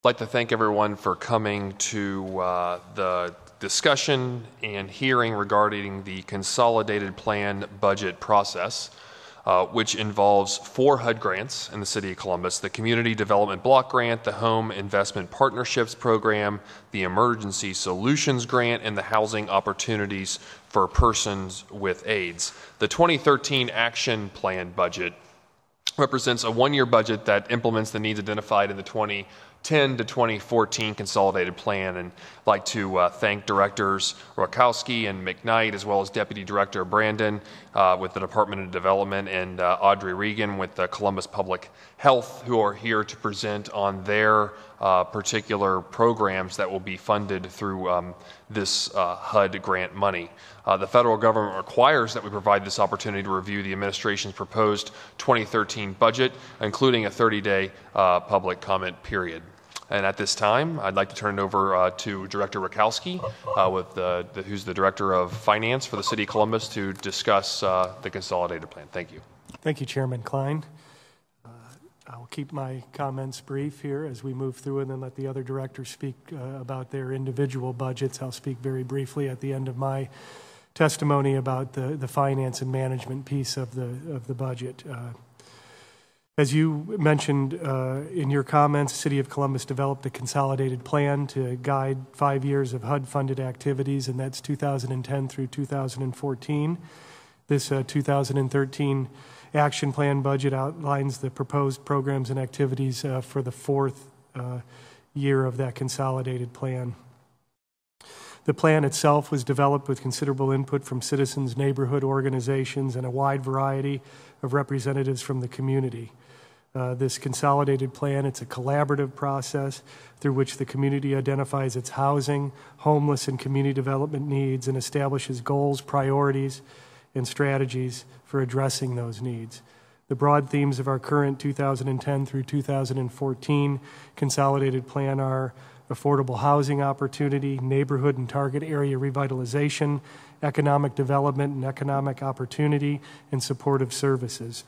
like to thank everyone for coming to the discussion and hearing regarding the Consolidated Plan budget process, which involves 4 HUD grants in the City of Columbus: the Community Development Block Grant, the Home Investment Partnerships Program, the Emergency Solutions Grant, and the Housing Opportunities for Persons with AIDS. The 2013 Action Plan budget represents a 1-year budget that implements the needs identified in the 2010 to 2014 Consolidated Plan. And I'd like to thank Directors Rakosky and McKnight, as well as Deputy Director Brandon with the Department of Development, and Audrey Regan with the Columbus Public Health, who are here to present on their particular programs that will be funded through this HUD grant money. The federal government requires that we provide this opportunity to review the administration's proposed 2013 budget, including a 30-day public comment period. And at this time, I'd like to turn it over to Director Rakosky, who's the Director of Finance for the City of Columbus, to discuss the Consolidated Plan. Thank you. Thank you, Chairman Klein. I'll keep my comments brief here as we move through and then let the other directors speak about their individual budgets. I'll speak very briefly at the end of my testimony about the finance and management piece of the budget. As you mentioned in your comments, the City of Columbus developed a consolidated plan to guide 5 years of HUD-funded activities, and that's 2010 through 2014. This 2013 Action Plan budget outlines the proposed programs and activities for the 4th year of that consolidated plan. The plan itself was developed with considerable input from citizens, neighborhood organizations, and a wide variety of representatives from the community. This consolidated plan, it's a collaborative process through which the community identifies its housing, homeless, and community development needs and establishes goals, priorities, and strategies for addressing those needs. The broad themes of our current 2010 through 2014 Consolidated Plan are affordable housing opportunity, neighborhood and target area revitalization, economic development and economic opportunity, and supportive services.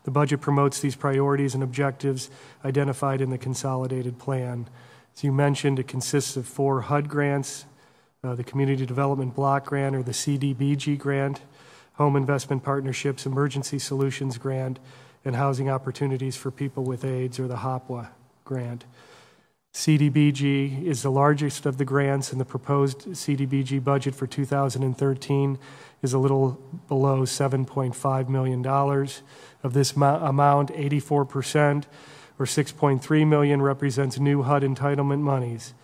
The budget promotes these priorities and objectives identified in the Consolidated Plan. As you mentioned, it consists of 4 HUD grants: the Community Development Block Grant, or the CDBG grant, Home Investment Partnerships, Emergency Solutions Grant, and Housing Opportunities for People with AIDS, or the HOPWA grant. CDBG is the largest of the grants, and the proposed CDBG budget for 2013 is a little below $7.5 million. Of this amount, 84%, or $6.3 million, represents new HUD entitlement monies.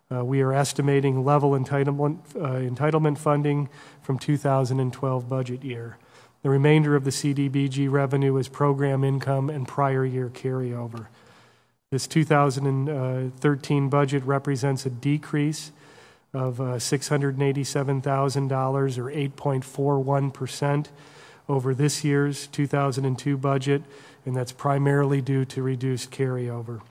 We are estimating level entitlement funding from 2012 budget year. The remainder of the CDBG revenue is program income and prior year carryover. This 2013 budget represents a decrease of $687,000, or 8.41%, over this year's 2002 budget, and that's primarily due to reduced carryover.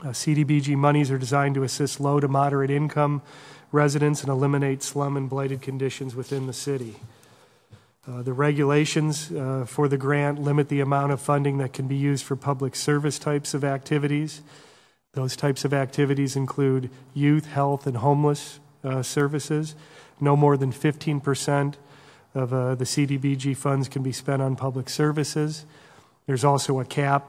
CDBG monies are designed to assist low to moderate income residents and eliminate slum and blighted conditions within the city. The regulations for the grant limit the amount of funding that can be used for public service types of activities. Those types of activities include youth, health, and homeless services. No more than 15% of the CDBG funds can be spent on public services. There's also a cap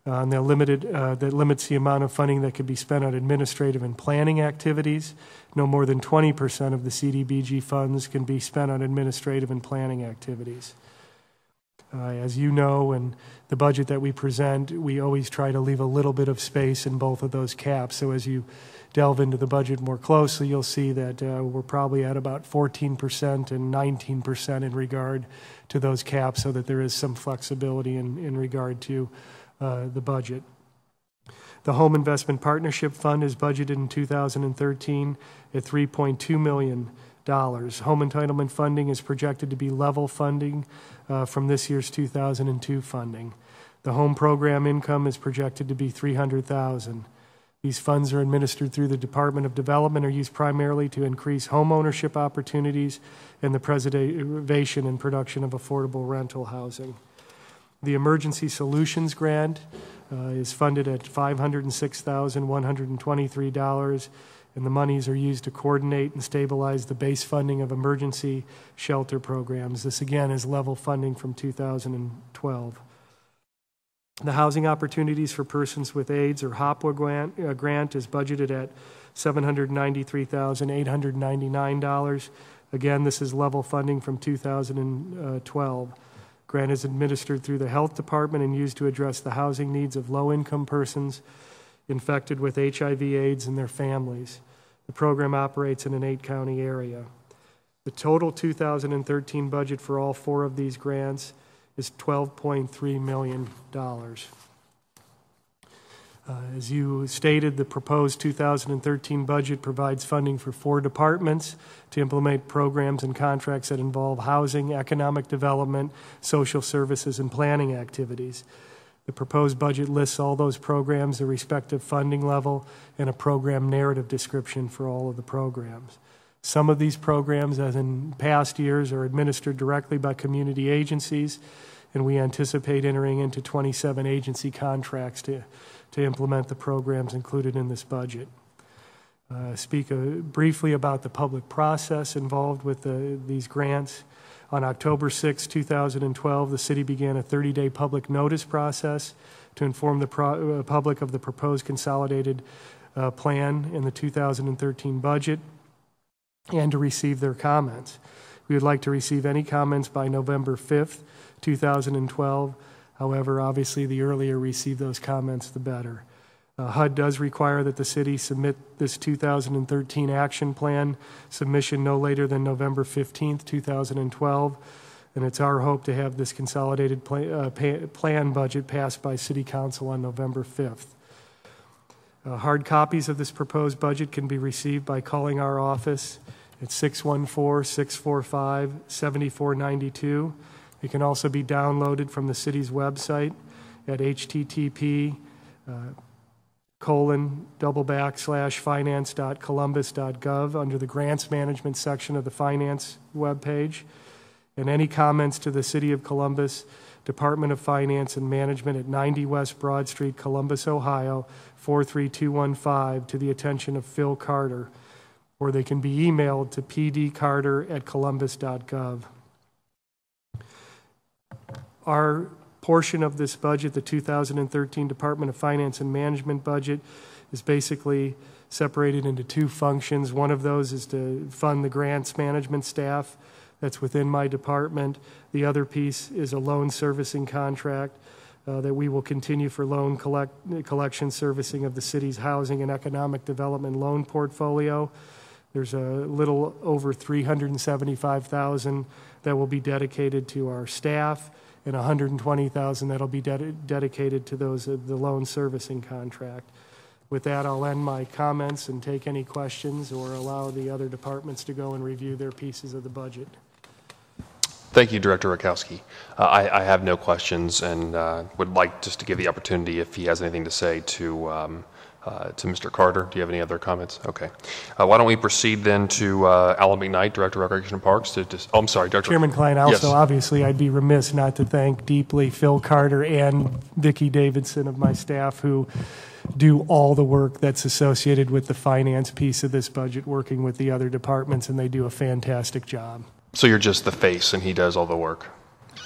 that limits the amount of funding that can be spent on administrative and planning activities. No more than 20% of the CDBG funds can be spent on administrative and planning activities. As you know, in the budget that we present, we always try to leave a little bit of space in both of those caps. So as you delve into the budget more closely, you'll see that we're probably at about 14% and 19% in regard to those caps, so that there is some flexibility in regard to the budget. The Home Investment Partnership Fund is budgeted in 2013 at $3.2 million. Home entitlement funding is projected to be level funding from this year's 2002 funding. The home program income is projected to be $300,000. These funds are administered through the Department of Development, are used primarily to increase home ownership opportunities and the preservation and production of affordable rental housing. The Emergency Solutions Grant is funded at $506,123, and the monies are used to coordinate and stabilize the base funding of emergency shelter programs. This again is level funding from 2012. The Housing Opportunities for Persons with AIDS, or HOPWA grant is budgeted at $793,899. Again, this is level funding from 2012. Grant is administered through the Health Department and used to address the housing needs of low-income persons infected with HIV/AIDS and their families. The program operates in an 8-county area. The total 2013 budget for all 4 of these grants is $12.3 million. As you stated, the proposed 2013 budget provides funding for 4 departments to implement programs and contracts that involve housing, economic development, social services, and planning activities. The proposed budget lists all those programs, the respective funding level, and a program narrative description for all of the programs. Some of these programs, as in past years, are administered directly by community agencies, and we anticipate entering into 27 agency contracts to implement the programs included in this budget. Speak briefly about the public process involved with these grants. On October 6, 2012, the city began a 30-day public notice process to inform the public of the proposed consolidated plan in the 2013 budget and to receive their comments. We would like to receive any comments by November 5th, 2012. However, obviously, the earlier we receive those comments, the better. HUD does require that the city submit this 2013 action plan submission no later than November 15th, 2012, and it's our hope to have this consolidated plan budget passed by City Council on November 5th. Hard copies of this proposed budget can be received by calling our office at 614-645-7492. It can also be downloaded from the city's website at http://finance.columbus.gov under the Grants Management section of the Finance webpage. And any comments to the City of Columbus, Department of Finance and Management at 90 West Broad Street, Columbus, Ohio, 43215, to the attention of Phil Carter, or they can be emailed to pdcarter@columbus.gov. Our portion of this budget, the 2013 Department of Finance and Management budget, is basically separated into 2 functions. One of those is to fund the grants management staff that's within my department. The other piece is a loan servicing contract that we will continue for loan collection servicing of the city's housing and economic development loan portfolio. There's a little over $375,000 that will be dedicated to our staff, and $120,000 that'll be dedicated to the loan servicing contract. With that, I'll end my comments and take any questions or allow the other departments to go and review their pieces of the budget. Thank you, Director Rakosky. I have no questions and would like just to give the opportunity if he has anything to say to Mr. Carter. Do you have any other comments? Okay. Why don't we proceed then to Alan McKnight, Director of Recreation and Parks. I'm sorry, Director. Chairman Klein, also, yes. Obviously, I'd be remiss not to thank deeply Phil Carter and Vicki Davidson of my staff, who do all the work that's associated with the finance piece of this budget, working with the other departments, and they do a fantastic job. So you're just the face and he does all the work?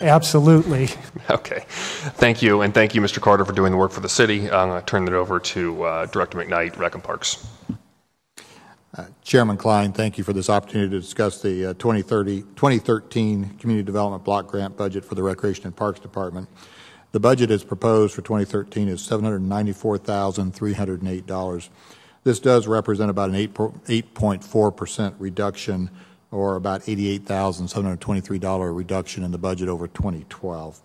Absolutely. Okay. Thank you, and thank you, Mr. Carter, for doing the work for the city. I'm going to turn it over to Director McKnight, Rec and Parks. Chairman Klein, thank you for this opportunity to discuss the 2013 Community Development Block Grant budget for the Recreation and Parks Department. The budget as proposed for 2013 is $794,308. This does represent about an 8.4% reduction, or about $88,723 reduction in the budget over 2012.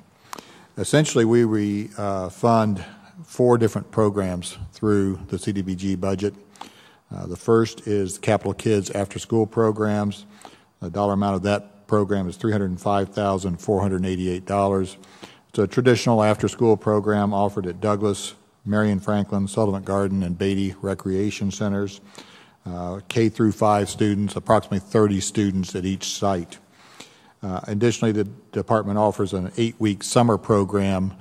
Essentially, we fund 4 different programs through the CDBG budget. The first is Capital Kids after-school programs. The dollar amount of that program is $305,488. It's a traditional after-school program offered at Douglas, Marion Franklin, Sullivan Garden, and Beatty Recreation Centers. K through 5 students, approximately 30 students at each site. Additionally, the department offers an 8-week summer program,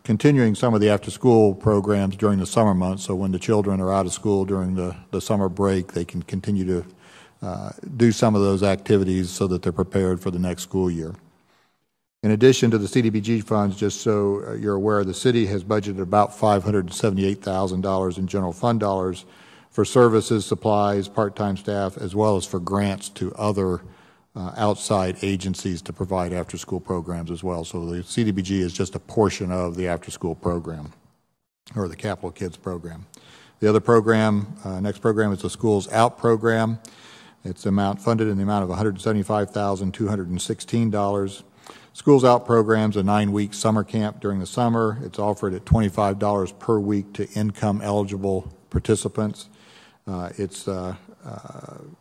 continuing some of the after-school programs during the summer months. So when the children are out of school during the summer break, they can continue to do some of those activities so that they're prepared for the next school year. In addition to the CDBG funds, just so you're aware, the city has budgeted about $578,000 in general fund dollars for services, supplies, part-time staff, as well as for grants to other outside agencies to provide after-school programs as well. So the CDBG is just a portion of the after-school program, or the Capital Kids program. The other program, next program, is the Schools Out program. It's funded in the amount of $175,216. Schools Out program's a 9-week summer camp during the summer. It's offered at $25 per week to income-eligible participants. It's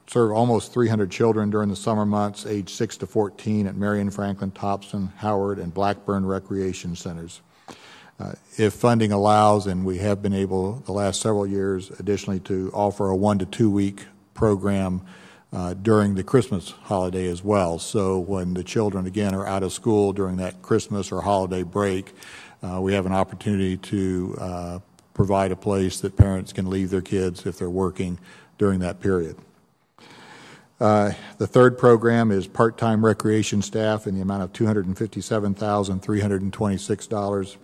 serve almost 300 children during the summer months, age 6 to 14, at Marion, Franklin, Thompson, Howard, and Blackburn recreation centers. If funding allows, and we have been able the last several years, additionally, to offer a 1 to 2 week program during the Christmas holiday as well. So when the children, again, are out of school during that Christmas or holiday break, we have an opportunity to provide a place that parents can leave their kids if they're working during that period. The third program is part-time recreation staff in the amount of $257,326.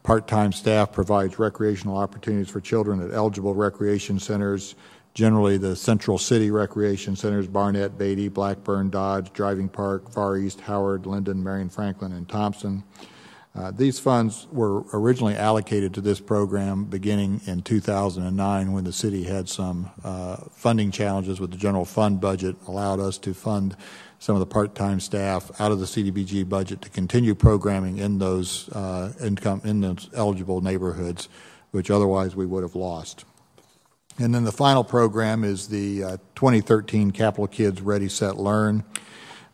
Part-time staff provides recreational opportunities for children at eligible recreation centers, generally the Central City recreation centers, Barnett, Beatty, Blackburn, Dodge, Driving Park, Far East, Howard, Linden, Marion, Franklin, and Thompson. These funds were originally allocated to this program beginning in 2009, when the city had some funding challenges with the general fund budget, allowed us to fund some of the part-time staff out of the CDBG budget to continue programming in those eligible neighborhoods, which otherwise we would have lost. And then the final program is the 2013 Capital Kids Ready, Set, Learn.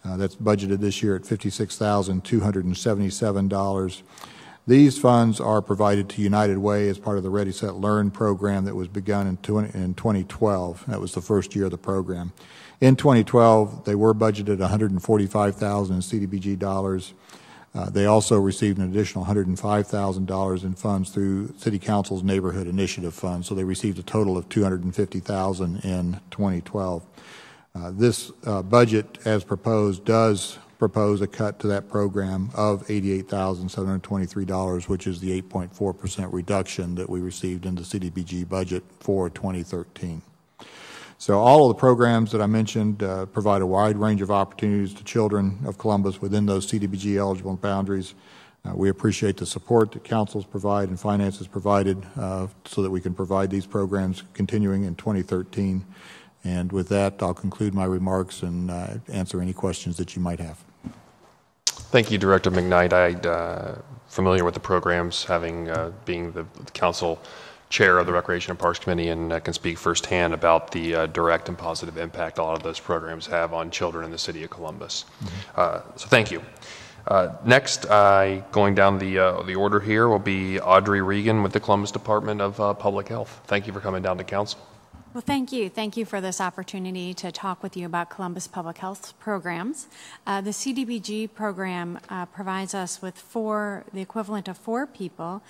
That's budgeted this year at $56,277. These funds are provided to United Way as part of the Ready, Set, Learn program that was begun in 2012. That was the first year of the program. In 2012, they were budgeted $145,000 in CDBG dollars. They also received an additional $105,000 in funds through City Council's Neighborhood Initiative Fund, so they received a total of $250,000 in 2012. This budget, as proposed, does propose a cut to that program of $88,723, which is the 8.4% reduction that we received in the CDBG budget for 2013. So all of the programs that I mentioned provide a wide range of opportunities to children of Columbus within those CDBG eligible boundaries. We appreciate the support that councils provide and finances provided so that we can provide these programs continuing in 2013. And with that, I'll conclude my remarks and answer any questions that you might have. Thank you, Director McKnight. I'm familiar with the programs, having being the council chair of the Recreation and Parks Committee, and can speak firsthand about the direct and positive impact a lot of those programs have on children in the city of Columbus. Mm-hmm. So thank you. Next, going down the order here, will be Audrey Regan with the Columbus Department of Public Health. Thank you for coming down to council. Well, thank you. Thank you for this opportunity to talk with you about Columbus Public Health programs. The CDBG program provides us with the equivalent of 4 people,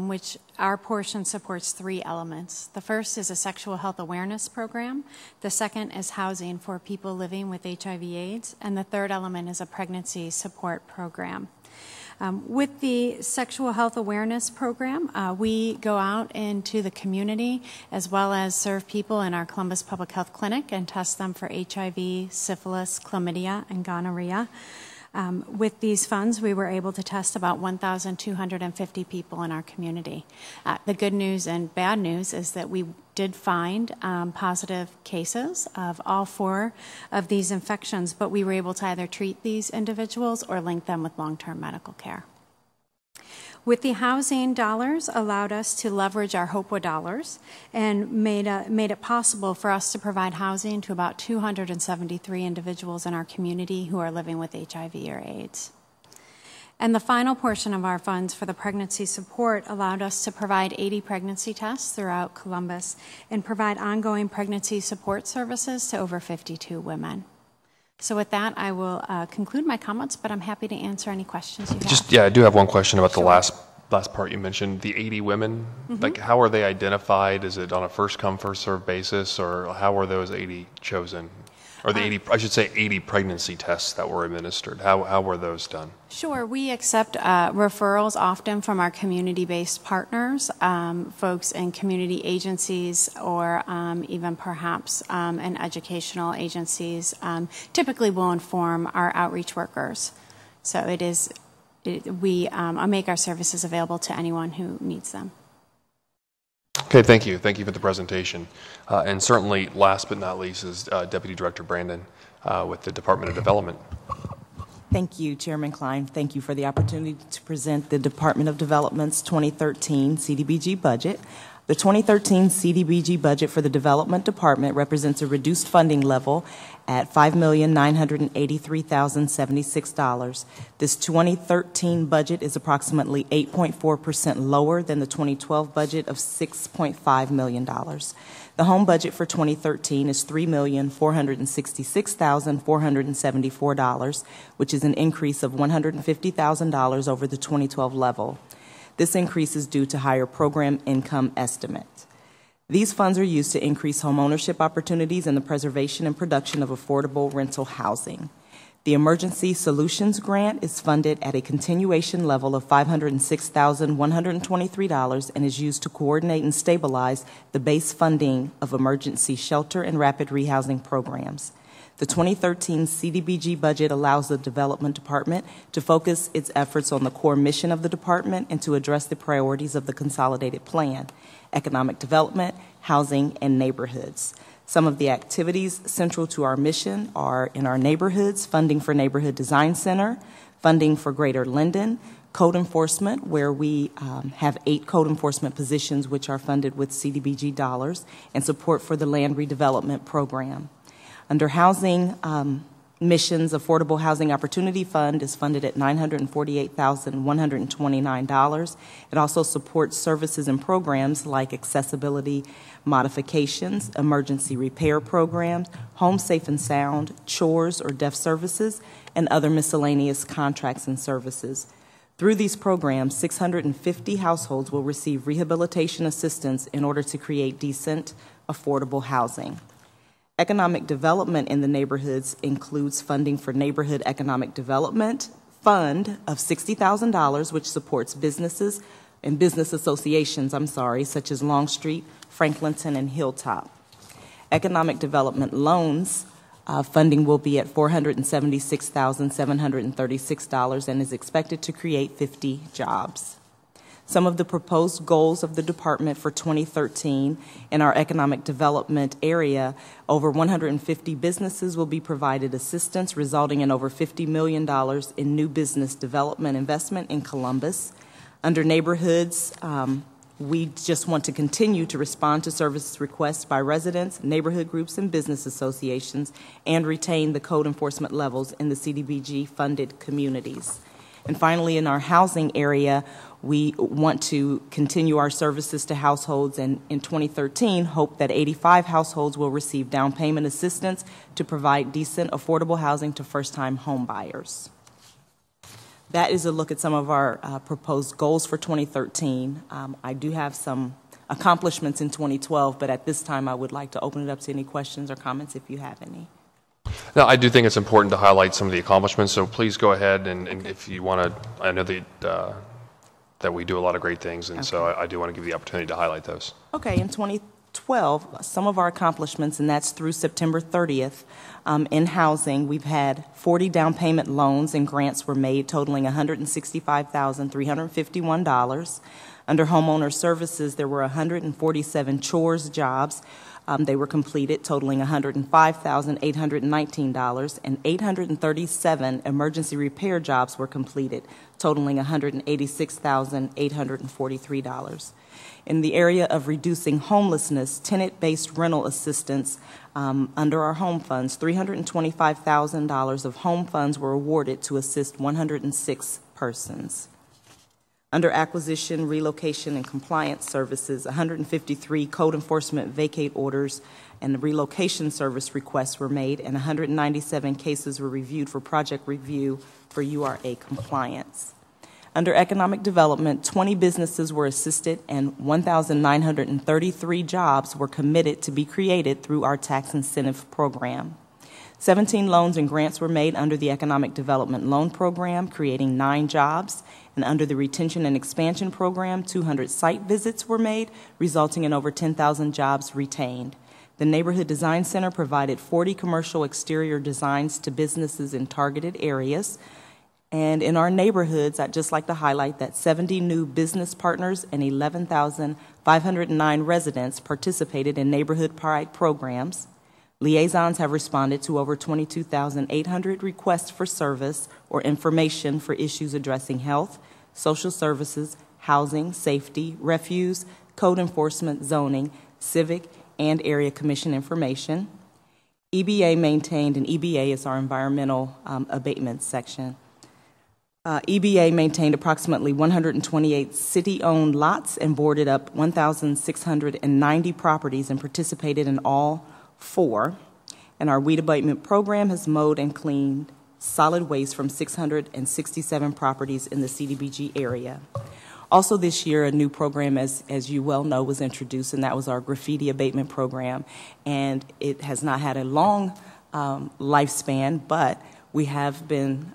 which our portion supports 3 elements. The first is a sexual health awareness program. The second is housing for people living with HIV/AIDS. And the third element is a pregnancy support program. With the sexual health awareness program, we go out into the community as well as serve people in our Columbus Public Health Clinic and test them for HIV, syphilis, chlamydia, and gonorrhea. With these funds, we were able to test about 1,250 people in our community. The good news and bad news is that we did find positive cases of all 4 of these infections, but we were able to either treat these individuals or link them with long-term medical care. With the housing dollars, allowed us to leverage our HOPWA dollars and made it possible for us to provide housing to about 273 individuals in our community who are living with HIV or AIDS. And the final portion of our funds for the pregnancy support allowed us to provide 80 pregnancy tests throughout Columbus and provide ongoing pregnancy support services to over 52 women. So with that, I will conclude my comments, but I'm happy to answer any questions you have. I do have one question about the last part you mentioned, the 80 women. Like, how are they identified? Is it on a first come, first served basis, or how were those 80 chosen? Or the 80 pregnancy tests that were administered. How were those done? Sure. We accept referrals often from our community-based partners, folks in community agencies, or even perhaps in educational agencies. Typically will inform our outreach workers. So we make our services available to anyone who needs them. Okay, thank you. Thank you for the presentation. And certainly, last but not least, is Deputy Director Brandon with the Department of Development. Thank you, Chairman Klein. Thank you for the opportunity to present the Department of Development's 2013 CDBG budget. The 2013 CDBG budget for the Development Department represents a reduced funding level at $5,983,076. This 2013 budget is approximately 8.4% lower than the 2012 budget of $6.5 million. The home budget for 2013 is $3,466,474, which is an increase of $150,000 over the 2012 level. This increase is due to higher program income estimates. These funds are used to increase home ownership opportunities and the preservation and production of affordable rental housing. The Emergency Solutions Grant is funded at a continuation level of $506,123 and is used to coordinate and stabilize the base funding of emergency shelter and rapid rehousing programs. The 2013 CDBG budget allows the Development Department to focus its efforts on the core mission of the department and to address the priorities of the Consolidated Plan: economic development, housing, and neighborhoods. Some of the activities central to our mission are in our neighborhoods: funding for Neighborhood Design Center, funding for Greater Linden, code enforcement, where we have 8 code enforcement positions which are funded with CDBG dollars, and support for the Land Redevelopment Program. Under housing missions, Affordable Housing Opportunity Fund is funded at $948,129. It also supports services and programs like accessibility modifications, emergency repair programs, home safe and sound, chores or deaf services, and other miscellaneous contracts and services. Through these programs, 650 households will receive rehabilitation assistance in order to create decent, affordable housing. Economic development in the neighborhoods includes funding for Neighborhood Economic Development Fund of $60,000, which supports businesses and business associations, such as Longstreet, Franklinton, and Hilltop. Economic development loans funding will be at $476,736 and is expected to create 50 jobs. Some of the proposed goals of the department for 2013 in our economic development area: over 150 businesses will be provided assistance, resulting in over $50 million in new business development investment in Columbus. Under neighborhoods, we just want to continue to respond to service requests by residents, neighborhood groups, and business associations, and retain the code enforcement levels in the CDBG-funded communities. And finally, in our housing area, we want to continue our services to households, and in 2013, hope that 85 households will receive down payment assistance to provide decent, affordable housing to first-time home buyers. That is a look at some of our proposed goals for 2013. I do have some accomplishments in 2012, but at this time, I would like to open it up to any questions or comments if you have any. No, I do think it's important to highlight some of the accomplishments, so please go ahead and if you want to, I know that we do a lot of great things, and so I do want to give you the opportunity to highlight those. Okay, in 2012, some of our accomplishments, and that's through September 30th, in housing, we've had 40 down payment loans and grants were made totaling $165,351. Under homeowner services, there were 147 chores jobs. They were completed, totaling $105,819, and 837 emergency repair jobs were completed, totaling $186,843. In the area of reducing homelessness, tenant-based rental assistance under our home funds, $325,000 of home funds were awarded to assist 106 persons. Under acquisition, relocation, and compliance services, 153 code enforcement vacate orders and relocation service requests were made, and 197 cases were reviewed for project review for URA compliance. Under economic development, 20 businesses were assisted and 1,933 jobs were committed to be created through our tax incentive program. 17 loans and grants were made under the Economic Development Loan Program, creating 9 jobs, and under the Retention and Expansion Program, 200 site visits were made, resulting in over 10,000 jobs retained. The Neighborhood Design Center provided 40 commercial exterior designs to businesses in targeted areas. And in our neighborhoods, I'd just like to highlight that 70 new business partners and 11,509 residents participated in neighborhood pride programs. Liaisons have responded to over 22,800 requests for service or information for issues addressing health, social services, housing, safety, refuse, code enforcement, zoning, civic, and area commission information. EBA maintained, and EBA is our environmental abatement section. EBA maintained approximately 128 city-owned lots and boarded up 1,690 properties and participated in all 4. And our weed abatement program has mowed and cleaned solid waste from 667 properties in the CDBG area. Also this year, a new program, as you well know, was introduced, and that was our graffiti abatement program. And it has not had a long lifespan, but we have been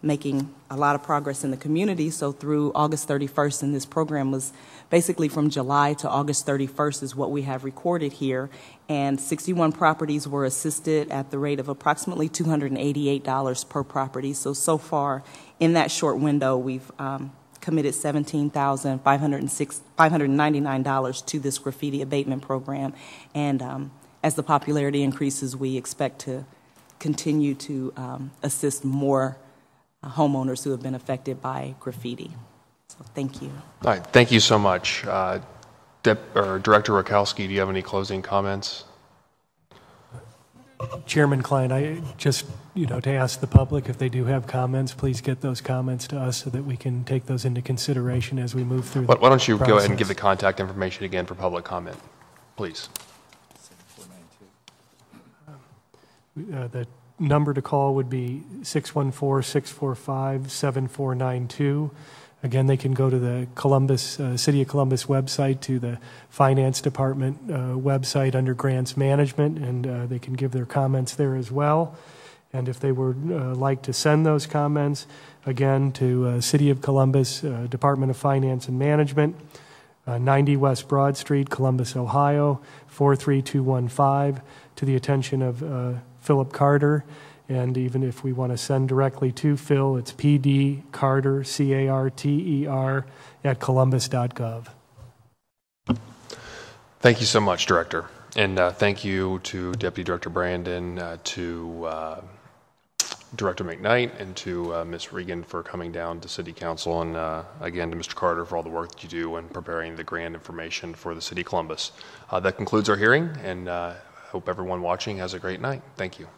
making a lot of progress in the community. So through August 31st, and this program was basically from July to August 31st is what we have recorded here. And 61 properties were assisted at the rate of approximately $288 per property. So far in that short window, we've committed $17,599 to this graffiti abatement program. And as the popularity increases, we expect to continue to assist more homeowners who have been affected by graffiti. So thank you. All right, thank you so much. Director Rakosky, do you have any closing comments? Chairman Klein, I just, to ask the public if they do have comments, please get those comments to us so that we can take those into consideration as we move through the Why don't you process. go ahead and give the contact information again for public comment, please. The number to call would be 614-645-7492. Again, they can go to the City of Columbus website, to the Finance Department website under Grants Management, and they can give their comments there as well. And if they would like to send those comments, again, to City of Columbus, Department of Finance and Management, 90 West Broad Street, Columbus, Ohio, 43215, to the attention of Philip Carter. And even if we want to send directly to Phil, it's PD Carter, CARTER, at columbus.gov. Thank you so much, Director. And thank you to Deputy Director Brandon, to Director McKnight, and to Ms. Regan for coming down to City Council, and again to Mr. Carter for all the work that you do in preparing the grant information for the City of Columbus. That concludes our hearing, and I hope everyone watching has a great night. Thank you.